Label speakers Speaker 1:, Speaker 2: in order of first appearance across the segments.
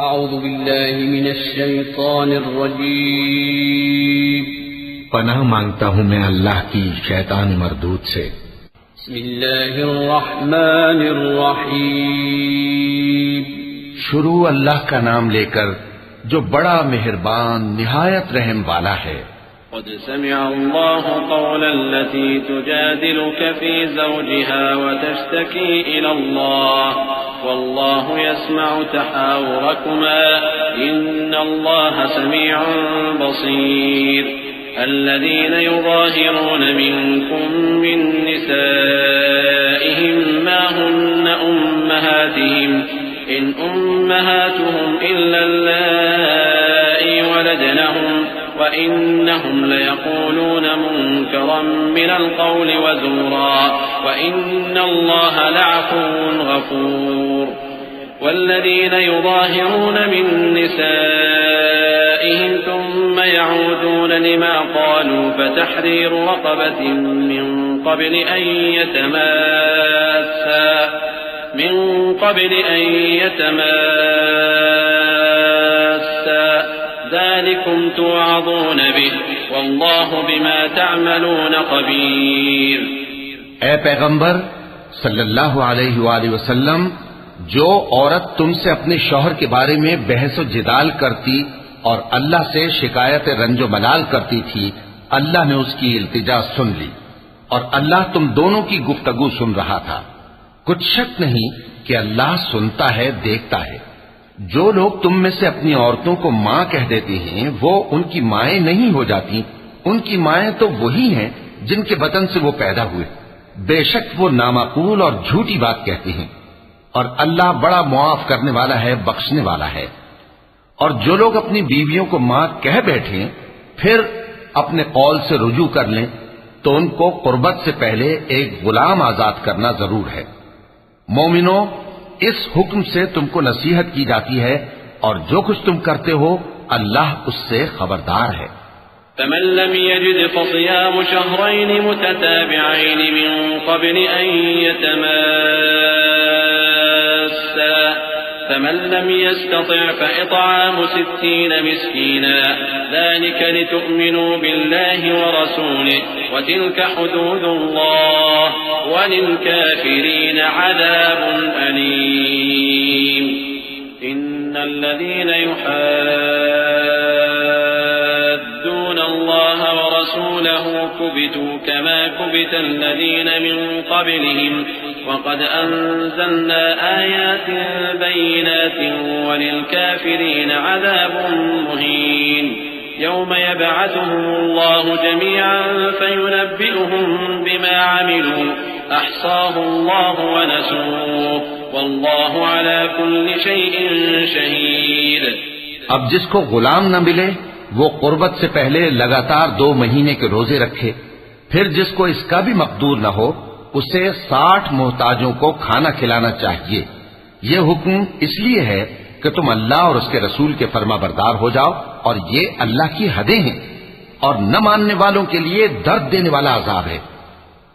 Speaker 1: اعوذ باللہ من الشیطان الرجیم
Speaker 2: پناہ مانگتا ہوں میں اللہ کی شیطان مردود سے۔
Speaker 1: بسم اللہ الرحمن الرحیم
Speaker 2: شروع اللہ کا نام لے کر جو بڑا مہربان نہایت رحم والا ہے۔
Speaker 1: قد سمع الله قول التي تجادلك في زوجها وتشتكي إلى الله والله يسمع تحاوركما إن الله سميع بصير الذين يظاهرون منكم من نسائهم ما هن أمهاتهم إن أمهاتهم إلا اللائي ولدنهم وإنهم ليقولون منكرا من القول وزورا وإن الله لعفو غفور والذين يظاهرون من نسائهم ثم يعودون لما قالوا فتحرير رقبة من قبل أن يتماسا ذلكم توعظون به والله بما تعملون خبير۔
Speaker 2: اے پیغمبر صلی اللہ علیہ وآلہ وسلم، جو عورت تم سے اپنے شوہر کے بارے میں بحث و جدال کرتی اور اللہ سے شکایت رنج و ملال کرتی تھی، اللہ نے اس کی التجا سن لی اور اللہ تم دونوں کی گفتگو سن رہا تھا۔ کچھ شک نہیں کہ اللہ سنتا ہے، دیکھتا ہے۔ جو لوگ تم میں سے اپنی عورتوں کو ماں کہہ دیتے ہیں وہ ان کی مائیں نہیں ہو جاتی، ان کی مائیں تو وہی ہیں جن کے بطن سے وہ پیدا ہوئے۔ بے شک وہ نامعقول اور جھوٹی بات کہتے ہیں، اور اللہ بڑا معاف کرنے والا ہے، بخشنے والا ہے۔ اور جو لوگ اپنی بیویوں کو ماں کہہ بیٹھیں پھر اپنے قول سے رجوع کر لیں تو ان کو قربت سے پہلے ایک غلام آزاد کرنا ضرور ہے۔ مومنوں، اس حکم سے تم کو نصیحت کی جاتی ہے اور جو کچھ تم کرتے ہو اللہ اس سے خبردار ہے۔
Speaker 1: فمن لم يجد فصيام شهرين متتابعين من قبل أن يتماسا فمن لم يستطع فإطعام 60 مسكينا ذلك لتؤمنوا بالله ورسوله وتلك حدود الله وللكافرين عذاب أليم إن الذين يحادون الله ورسوله كبتوا كما كبت الذين من قبلهم وقد أنزلنا آيات بينات وللكافرين عذاب مهين يوم يبعثهم الله جميعا فينبئهم بما عملوا أحصاه الله ونسوه والله على كل شيء شهيد۔
Speaker 2: اب جس کو غلام نہ ملے وہ قربت سے پہلے لگاتار 2 مہینے کے روزے رکھے، پھر جس کو اس کا بھی مقدور نہ ہو اسے 60 محتاجوں کو کھانا کھلانا چاہیے۔ یہ حکم اس لیے ہے کہ تم اللہ اور اس کے رسول کے فرما بردار ہو جاؤ، اور یہ اللہ کی حدیں ہیں، اور نہ ماننے والوں کے لیے درد دینے والا عذاب ہے۔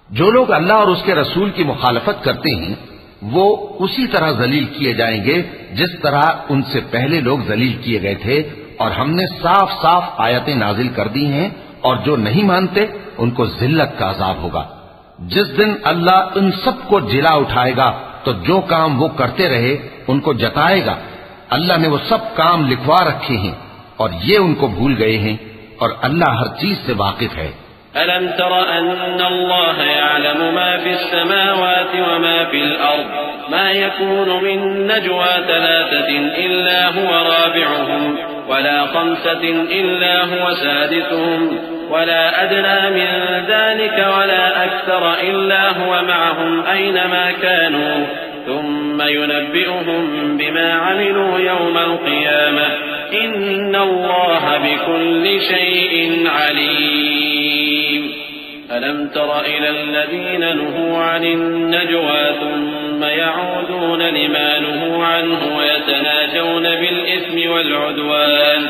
Speaker 2: جو لوگ اللہ اور اس کے رسول کی مخالفت کرتے ہیں وہ اسی طرح ذلیل کیے جائیں گے جس طرح ان سے پہلے لوگ ذلیل کیے گئے تھے، اور ہم نے صاف صاف آیتیں نازل کر دی ہیں، اور جو نہیں مانتے ان کو ذلت کا عذاب ہوگا۔ جس دن اللہ ان سب کو جلا اٹھائے گا تو جو کام وہ کرتے رہے ان کو جتائے گا۔ اللہ نے وہ سب کام لکھوا رکھے ہیں اور یہ ان کو بھول گئے ہیں، اور اللہ ہر چیز سے واقف ہے۔
Speaker 1: ألم تر أن الله يعلم ما في السماوات وما في الأرض ما يكون من نجوى 3 إلا هو رابعهم ولا 5 إلا هو سادسهم ولا أدنى من ذلك ولا أكثر إلا هو معهم أينما كانوا ثم ينبئهم بما عملوا يوم القيامة إن الله بكل شيء عليم ألم تر إلى الذين نهوا عن النجوى ثم يعودون لما نهوا عنه ويتناجون بالإثم والعدوان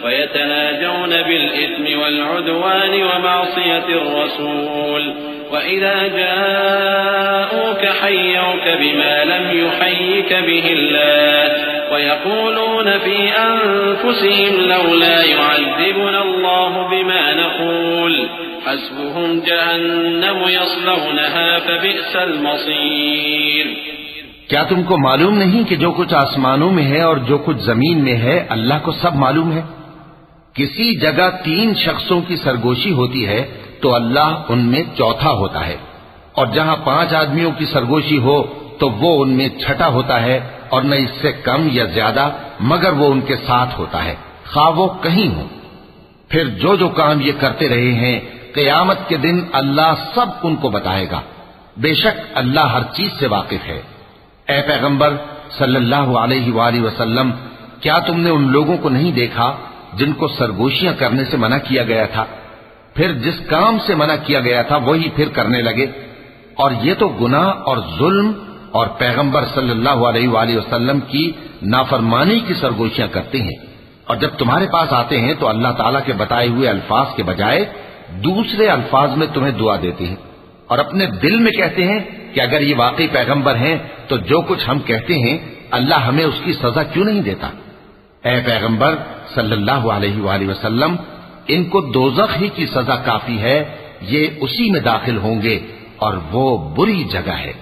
Speaker 1: ويتناجون بالإثم والعدوان ومعصية الرسول وإذا جاءوك حيوك بما لم يحيك به الله ويقولون في أنفسهم لولا يعذبنا الله بما نقول حسبهم جهنم يصلونها فبئس المصير.
Speaker 2: کیا تم کو معلوم نہیں کہ جو کچھ آسمانوں میں ہے اور جو کچھ زمین میں ہے اللہ کو سب معلوم ہے؟ کسی جگہ 3 شخصوں کی سرگوشی ہوتی ہے تو اللہ ان میں چوتھا ہوتا ہے، اور جہاں 5 آدمیوں کی سرگوشی ہو تو وہ ان میں چھٹا ہوتا ہے، اور نہ اس سے کم یا زیادہ مگر وہ ان کے ساتھ ہوتا ہے، خواہ وہ کہیں ہو. پھر جو کام یہ کرتے رہے ہیں قیامت کے دن اللہ سب ان کو بتائے گا. بے شک اللہ ہر چیز سے واقف ہے. اے پیغمبر صلی اللہ علیہ وآلہ وسلم، کیا تم نے ان لوگوں کو نہیں دیکھا جن کو سرگوشیاں کرنے سے منع کیا گیا تھا، پھر جس کام سے منع کیا گیا تھا وہی پھر کرنے لگے؟ اور یہ تو گناہ اور ظلم اور پیغمبر صلی اللہ علیہ وآلہ وسلم کی نافرمانی کی سرگوشیاں کرتے ہیں. اور جب تمہارے پاس آتے ہیں تو اللہ تعالیٰ کے بتائے ہوئے الفاظ کے بجائے دوسرے الفاظ میں تمہیں دعا دیتے ہیں، اور اپنے دل میں کہتے ہیں کہ اگر یہ واقعی پیغمبر ہیں تو جو کچھ ہم کہتے ہیں اللہ ہمیں اس کی سزا کیوں نہیں دیتا؟ اے پیغمبر صلی اللہ علیہ وآلہ وسلم، ان کو دوزخ ہی کی سزا کافی ہے، یہ اسی میں داخل ہوں گے اور وہ بری جگہ ہے.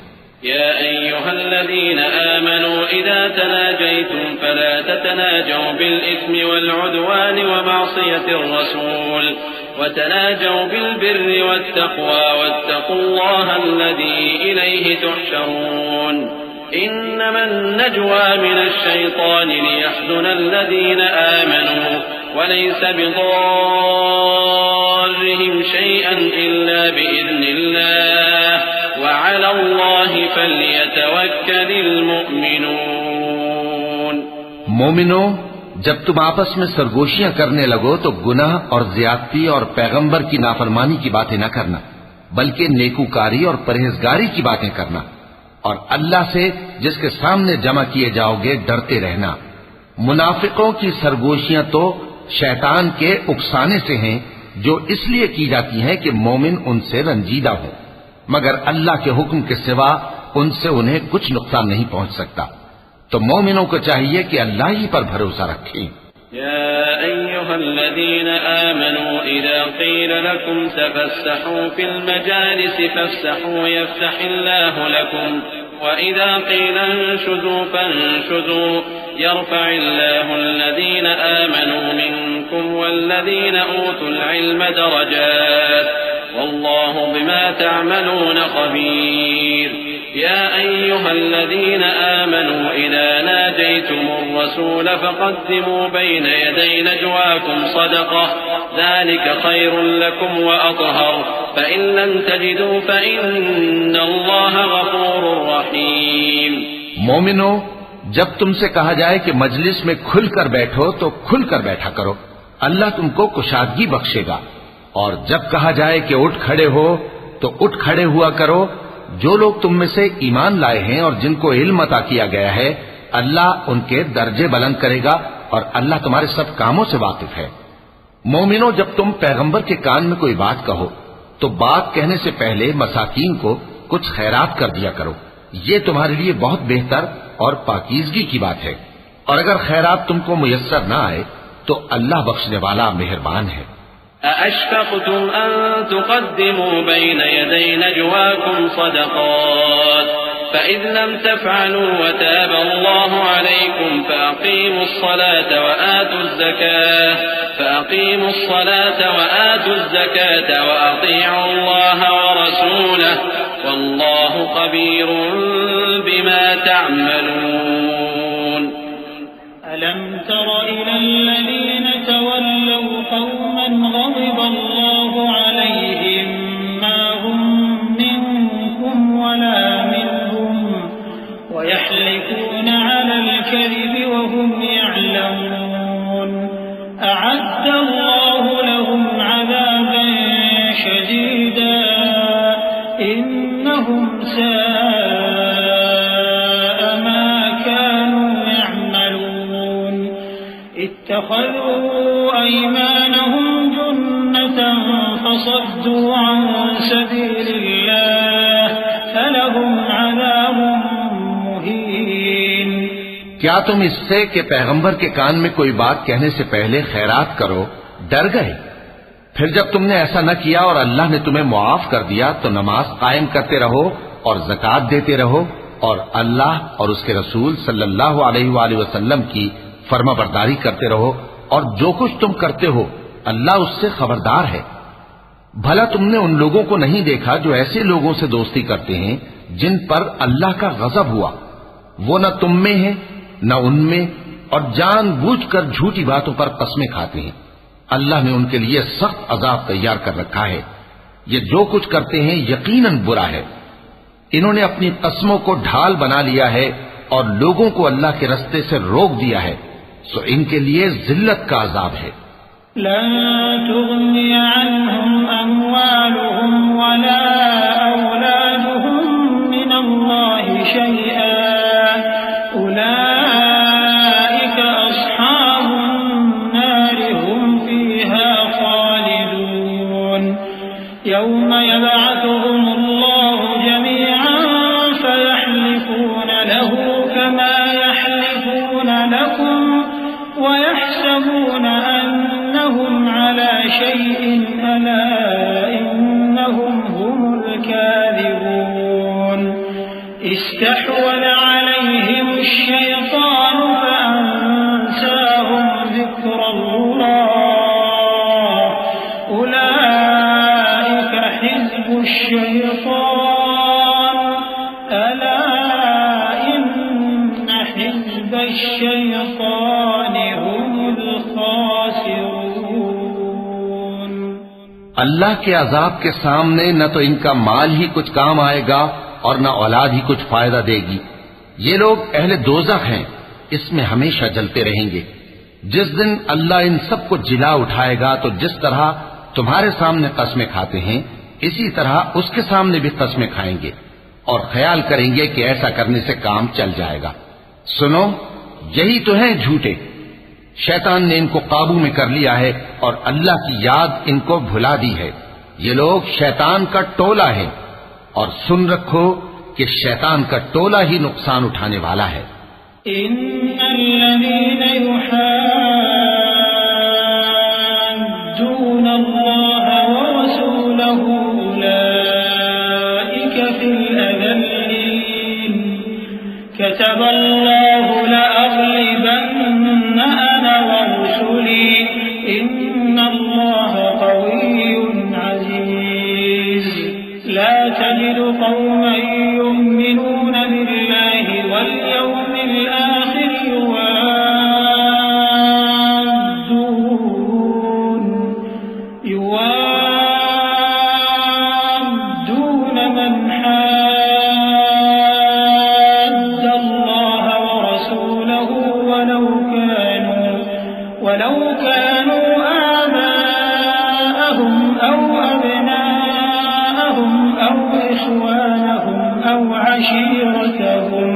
Speaker 1: يا أيها الذين آمنوا إذا تناجيتم فلا تتناجوا بالإثم والعدوان ومعصية الرسول وتناجوا بالبر والتقوى واتقوا الله الذي إليه تحشرون. إنما النجوى من الشيطان ليحزن الذين آمنوا وليس بضارهم شيئا إلا بإذن الله وعلى الله فليتوكل المؤمنون.
Speaker 2: مومنو، جب تم آپس میں سرگوشیاں کرنے لگو تو گناہ اور زیادتی اور پیغمبر کی نافرمانی کی باتیں نہ کرنا، بلکہ نیکوکاری اور پرہیزگاری کی باتیں کرنا، اور اللہ سے جس کے سامنے جمع کیے جاؤ گے ڈرتے رہنا. منافقوں کی سرگوشیاں تو شیطان کے اکسانے سے ہیں، جو اس لیے کی جاتی ہیں کہ مومن ان سے رنجیدہ ہو، مگر اللہ کے حکم کے سوا ان سے انہیں کچھ نقصان نہیں پہنچ سکتا. تو مومنوں کو چاہیے کہ اللہ ہی پر بھروسہ رکھیں.
Speaker 1: يا أيها الذين آمنوا إذا قيل لكم تفسحوا في المجالس فافسحوا يفسح الله لكم وإذا قيل انشزوا فانشزوا يرفع الله الذين آمنوا منكم والذين أوتوا العلم درجات والله بما تعملون خبير. يا أيها الذين آمنوا إذا ناجيتم الرسول فقدموا بين يدي نجواكم صدقة ذلك خير لكم وأطهر فإن لم تجدوا فإن الله غفور رحيم.
Speaker 2: مومنو، جب تم سے کہا جائے کہ مجلس میں کھل کر بیٹھو تو کھل کر بیٹھا کرو، اللہ تم کو کشادگی بخشے گا. اور جب کہا جائے کہ اٹھ کھڑے ہو تو اٹھ کھڑے ہوا کرو. جو لوگ تم میں سے ایمان لائے ہیں اور جن کو علم عطا کیا گیا ہے اللہ ان کے درجے بلند کرے گا، اور اللہ تمہارے سب کاموں سے واقف ہے. مومنو، جب تم پیغمبر کے کان میں کوئی بات کہو تو بات کہنے سے پہلے مساکین کو کچھ خیرات کر دیا کرو، یہ تمہارے لیے بہت بہتر اور پاکیزگی کی بات ہے. اور اگر خیرات تم کو میسر نہ آئے تو اللہ بخشنے والا مہربان ہے.
Speaker 1: أأشفقتم أن تقدموا بين يدي نجواكم صدقات فإذ لم تفعلوا وتاب الله عليكم فأقيموا الصلاة وآتوا الزكاة وأطيعوا الله ورسوله والله خبير بما تعملون.
Speaker 3: ألم تر إلى الذين تولوا قوما غضب الله عليهم ما هم منكم ولا منهم ويحلفون على الكذب وهم يعلمون أعد الله لهم عذابا شديدا إنهم ساء ما كانوا يعملون. اتخذوا أيمانهم جنة فصدوا عن سبيل الله فلهم عذاب مهين.
Speaker 2: کیا تم اس سے کہ پیغمبر کے کان میں کوئی بات کہنے سے پہلے خیرات کرو ڈر گئے؟ پھر جب تم نے ایسا نہ کیا اور اللہ نے تمہیں معاف کر دیا تو نماز قائم کرتے رہو اور زکوٰۃ دیتے رہو اور اللہ اور اس کے رسول صلی اللہ علیہ وآلہ وسلم کی فرما برداری کرتے رہو، اور جو کچھ تم کرتے ہو اللہ اس سے خبردار ہے. بھلا تم نے ان لوگوں کو نہیں دیکھا جو ایسے لوگوں سے دوستی کرتے ہیں جن پر اللہ کا غضب ہوا؟ وہ نہ تم میں ہے نہ ان میں، اور جان بوجھ کر جھوٹی باتوں پر قسمیں کھاتے ہیں. اللہ نے ان کے لیے سخت عذاب تیار کر رکھا ہے. یہ جو کچھ کرتے ہیں یقیناً برا ہے. انہوں نے اپنی قسموں کو ڈھال بنا لیا ہے اور لوگوں کو اللہ کے رستے سے روک دیا ہے، سو ان کے لیے ذلت کا عذاب ہے.
Speaker 3: لن تغني عنهم أموالهم ولا أولادهم من الله شيئا أولئك أصحاب النار هم فيها خالدون. يوم يبعثهم الله جميعا فيحلفون له كما يحلفون لكم ويحسبون أنهم على شيء ألا إنهم هم الكاذبون. استحوذ عليهم الشيطان فأنساهم ذكر الله أولئك حزب الشيطان ألا إن حزب الشيطان هم الخاسرون.
Speaker 2: اللہ کے عذاب کے سامنے نہ تو ان کا مال ہی کچھ کام آئے گا اور نہ اولاد ہی کچھ فائدہ دے گی. یہ لوگ اہل دوزخ ہیں، اس میں ہمیشہ جلتے رہیں گے. جس دن اللہ ان سب کو جلا اٹھائے گا تو جس طرح تمہارے سامنے قسمیں کھاتے ہیں اسی طرح اس کے سامنے بھی قسمیں کھائیں گے اور خیال کریں گے کہ ایسا کرنے سے کام چل جائے گا. سنو، یہی تو ہیں جھوٹے. شیطان نے ان کو قابو میں کر لیا ہے اور اللہ کی یاد ان کو بھلا دی ہے. یہ لوگ شیطان کا ٹولہ ہے، اور سن رکھو کہ شیطان کا ٹولہ ہی نقصان اٹھانے والا ہے.
Speaker 3: ان الذين يحادون الله ورسوله اولئك في الاذلين. كتب الله لأغلبن أنا ورسلي إن الله قوي عزيز. لا تجد قوما يؤمنون بالله واليوم الآخر يوادون من حاد الله ورسوله ولو كانوا آباءهم أو أبناءهم أو إخوانهم أو عشيرتهم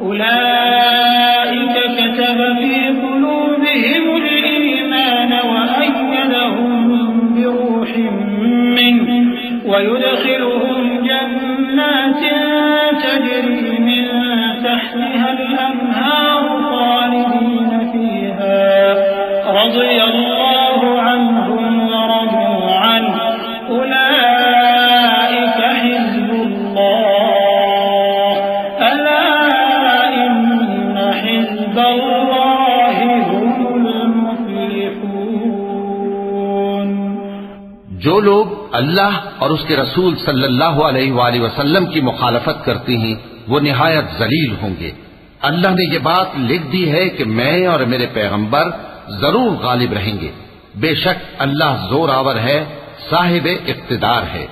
Speaker 3: أولئك كتب في قلوبهم الإيمان وأيدهم بروح منه ويدخلهم جنات تجري من تحتها الأنهار خالدين فيها رضي الله عنهم ورضوا عنه أولئك حزب الله ألا إن حزب الله هم المفلحون.
Speaker 2: جو لوگ اللہ اور اس کے رسول صلی اللہ علیہ وآلہ وسلم کی مخالفت کرتے ہیں وہ نہایت ذلیل ہوں گے. اللہ نے یہ بات لکھ دی ہے کہ میں اور میرے پیغمبر ضرور غالب رہیں گے. بے شک اللہ زور آور ہے، صاحب اقتدار ہے.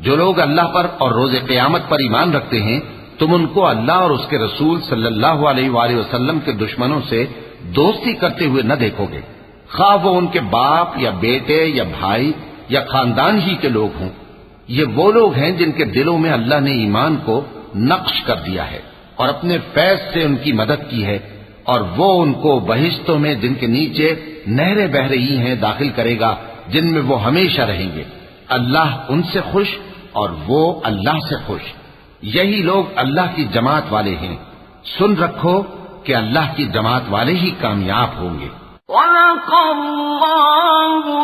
Speaker 2: جو لوگ اللہ پر اور روز قیامت پر ایمان رکھتے ہیں تم ان کو اللہ اور اس کے رسول صلی اللہ علیہ وآلہ وسلم کے دشمنوں سے دوستی کرتے ہوئے نہ دیکھو گے، خواہ وہ ان کے باپ یا بیٹے یا بھائی یا خاندان ہی کے لوگ ہوں. یہ وہ لوگ ہیں جن کے دلوں میں اللہ نے ایمان کو نقش کر دیا ہے اور اپنے فیض سے ان کی مدد کی ہے، اور وہ ان کو بہشتوں میں جن کے نیچے نہریں بہ رہی ہیں داخل کرے گا، جن میں وہ ہمیشہ رہیں گے۔ اللہ ان سے خوش اور وہ اللہ سے خوش، یہی لوگ اللہ کی جماعت والے ہیں۔ سن رکھو کہ اللہ کی جماعت والے ہی کامیاب ہوں گے۔
Speaker 4: وَلَقَ اللَّهُ